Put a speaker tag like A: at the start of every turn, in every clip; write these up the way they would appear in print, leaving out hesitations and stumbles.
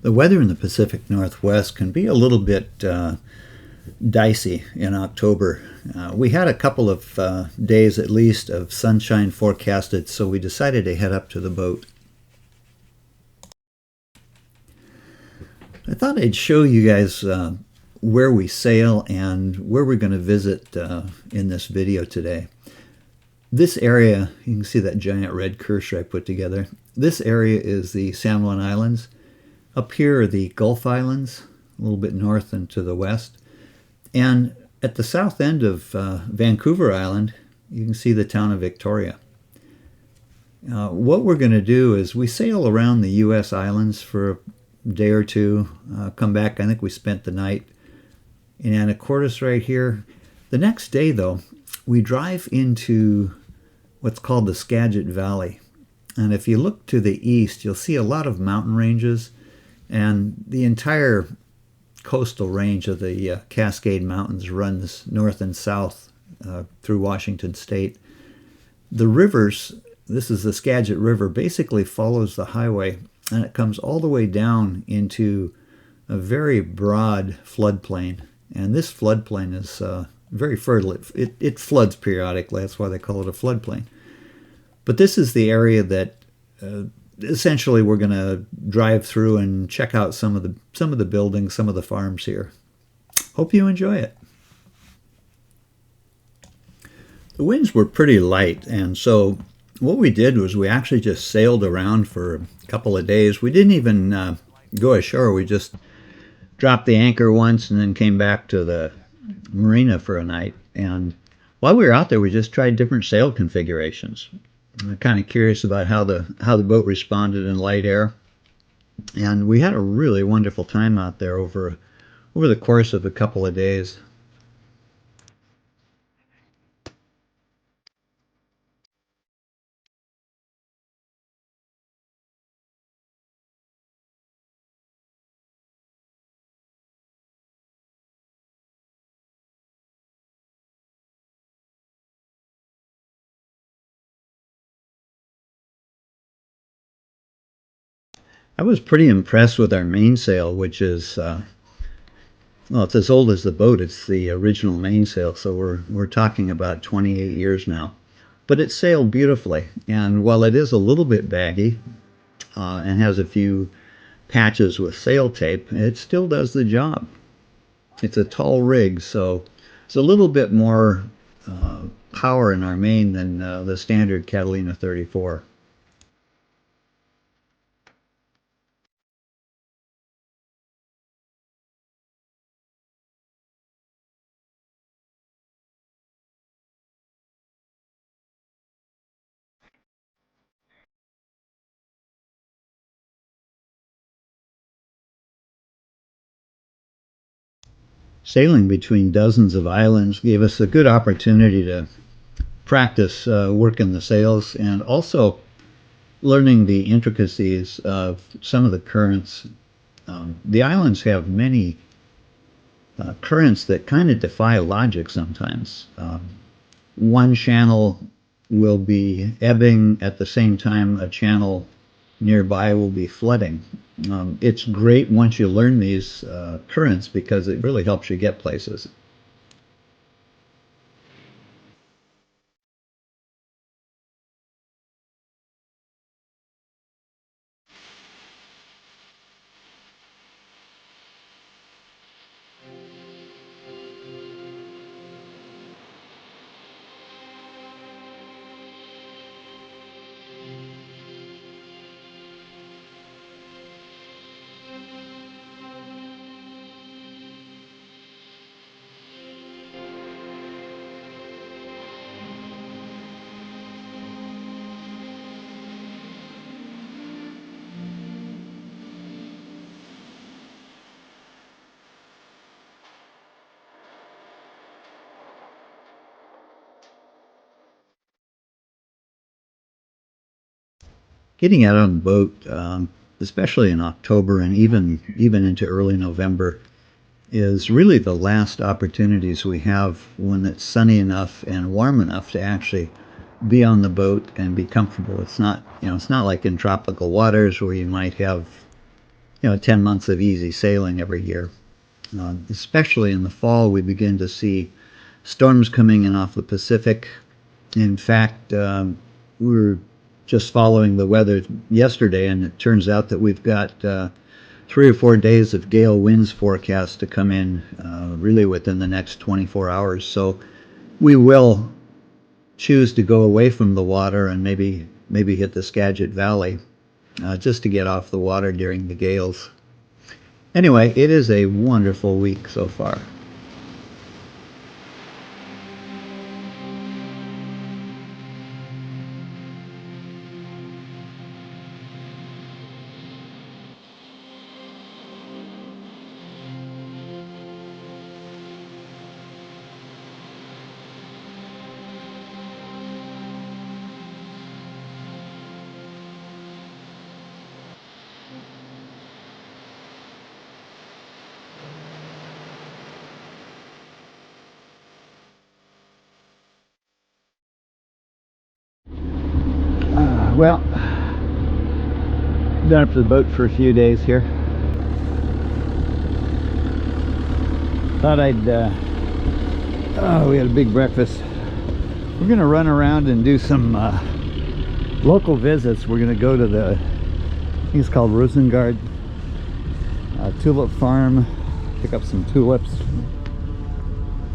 A: The weather in the Pacific Northwest can be a little bit dicey in October. We had a couple of days at least of sunshine forecasted, so we decided to head up to the boat. I thought I'd show you guys where we sail and where we're going to visit in this video today. This area, you can see that giant red cursor I put together. This area is the San Juan Islands. Up here are the Gulf Islands, a little bit north and to the west. And at the south end of Vancouver Island, you can see the town of Victoria. What we're going to do is we sail around the U.S. islands for a day or two, come back. I think we spent the night in Anacortes right here. The next day, though, we drive into what's called the Skagit Valley. And if you look to the east, you'll see a lot of mountain ranges. And the entire coastal range of the Cascade Mountains runs north and south through Washington State. The rivers, this is the Skagit River, basically follows the highway, and it comes all the way down into a very broad floodplain. And this floodplain is very fertile. It floods periodically. That's why they call it a floodplain. But this is the area that essentially we're going to drive through and check out some of the buildings, some of the farms here. Hope you enjoy it. The winds were pretty light, and so what we did was we actually just sailed around for a couple of days. We didn't even go ashore. We just dropped the anchor once and then came back to the marina for a night. And while we were out there, we just tried different sail configurations. I'm kind of curious about how the boat responded in light air, and we had a really wonderful time out there over the course of a couple of days. I was pretty impressed with our mainsail, which is, well, it's as old as the boat. It's the original mainsail, so we're talking about 28 years now. But it sailed beautifully, and while it is a little bit baggy and has a few patches with sail tape, it still does the job. It's a tall rig, so it's a little bit more power in our main than the standard Catalina 34. Sailing between dozens of islands gave us a good opportunity to practice working the sails and also learning the intricacies of some of the currents. The islands have many currents that kind of defy logic sometimes. One channel will be ebbing at the same time a channel nearby will be flooding. It's great once you learn these currents because it really helps you get places. Getting out on the boat, especially in October and even into early November, is really the last opportunities we have when it's sunny enough and warm enough to actually be on the boat and be comfortable. It's not, it's not like in tropical waters where you might have, 10 months of easy sailing every year. Especially in the fall, we begin to see storms coming in off the Pacific. In fact, we were just following the weather yesterday, and it turns out that we've got 3 or 4 days of gale winds forecast to come in really within the next 24 hours. So we will choose to go away from the water and maybe hit the Skagit Valley just to get off the water during the gales. Anyway, it is a wonderful week so far. Well, been up to the boat for a few days here. Thought we had a big breakfast. We're gonna run around and do some local visits. We're gonna go to the, I think it's called Rosengard Tulip Farm, pick up some tulips.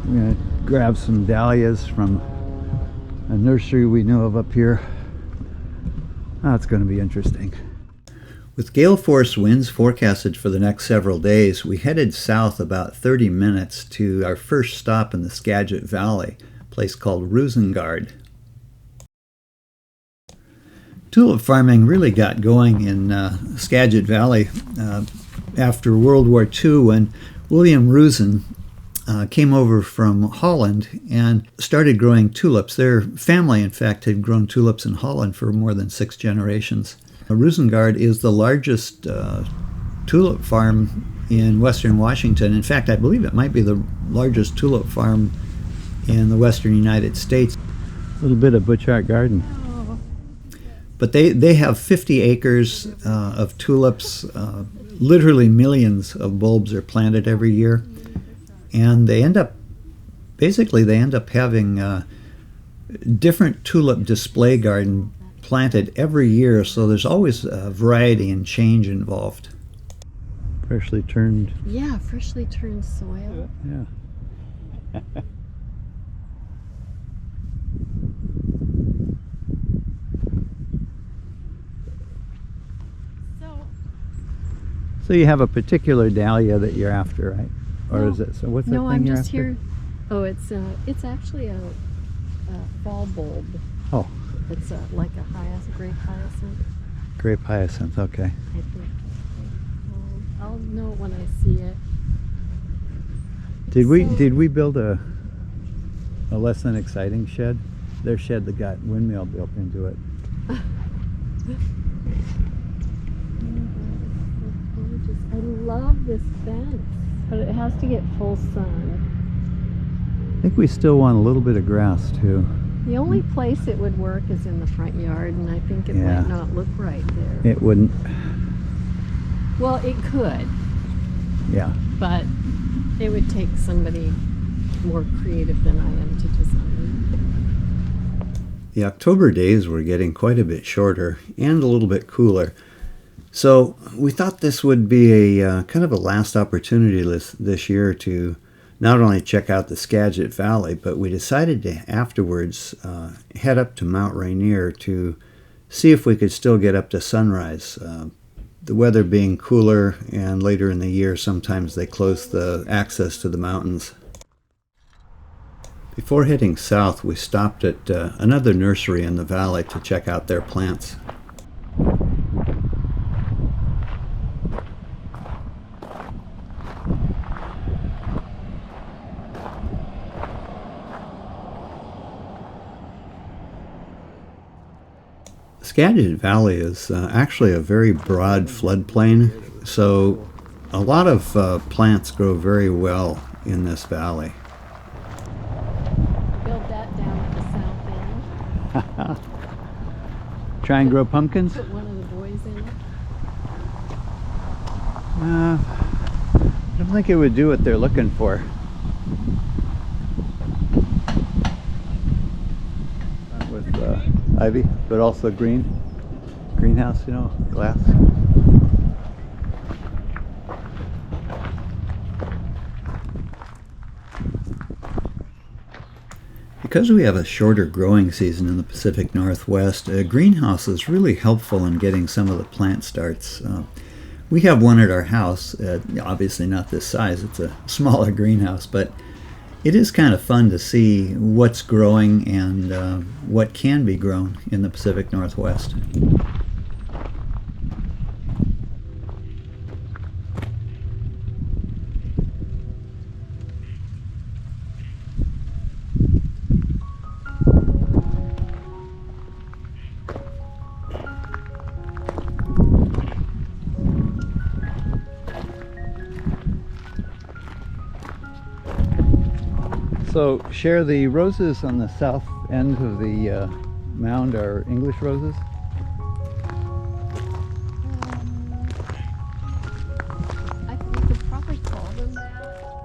A: We're gonna grab some dahlias from a nursery we know of up here. It's going to be interesting. With gale force winds forecasted for the next several days, we headed south about 30 minutes to our first stop in the Skagit Valley, a place called Rosengard. Tulip farming really got going in Skagit Valley after World War II, when William Rosen came over from Holland and started growing tulips. Their family, in fact, had grown tulips in Holland for more than 6 generations. Rosengard is the largest tulip farm in western Washington. In fact, I believe it might be the largest tulip farm in the western United States. A little bit of Butch Art Garden. But they have 50 acres of tulips. Literally millions of bulbs are planted every year. And they end up having different tulip display garden planted every year, so there's always variety and change involved. Freshly turned.
B: Yeah, freshly turned soil.
A: Yeah. So you have a particular dahlia that you're after, right? Or
B: no,
A: is it? So what's that
B: no,
A: thing
B: I'm
A: you're
B: just
A: after?
B: here. Oh, it's actually a fall bulb.
A: Oh.
B: It's like a grape hyacinth.
A: Grape hyacinth, okay.
B: I think. I'll know it when I see it.
A: Did we build a less than exciting shed? Their shed that got windmill built into it.
B: I love this fence, but it has to get full sun.
A: I think we still want a little bit of grass too.
B: The only place it would work is in the front yard, and I think it might not look right there.
A: It wouldn't.
B: Well, it could.
A: Yeah.
B: But it would take somebody more creative than I am to design.
A: The October days were getting quite a bit shorter and a little bit cooler. So we thought this would be a kind of a last opportunity this year to not only check out the Skagit Valley, but we decided to afterwards head up to Mount Rainier to see if we could still get up to sunrise. The weather being cooler, and later in the year sometimes they close the access to the mountains. Before heading south, we stopped at another nursery in the valley to check out their plants. Skagit Valley is actually a very broad floodplain, so a lot of plants grow very well in this valley.
B: Build that down at the south end.
A: Try and grow pumpkins?
B: Put one of the boys in it.
A: I don't think it would do what they're looking for. With ivy, but also greenhouse, you know, glass. Because we have a shorter growing season in the Pacific Northwest, a greenhouse is really helpful in getting some of the plant starts. We have one at our house, obviously not this size, it's a smaller greenhouse, but it is kind of fun to see what's growing and what can be grown in the Pacific Northwest. So, share the roses on the south end of the mound are English roses?
B: I think you could probably call them that.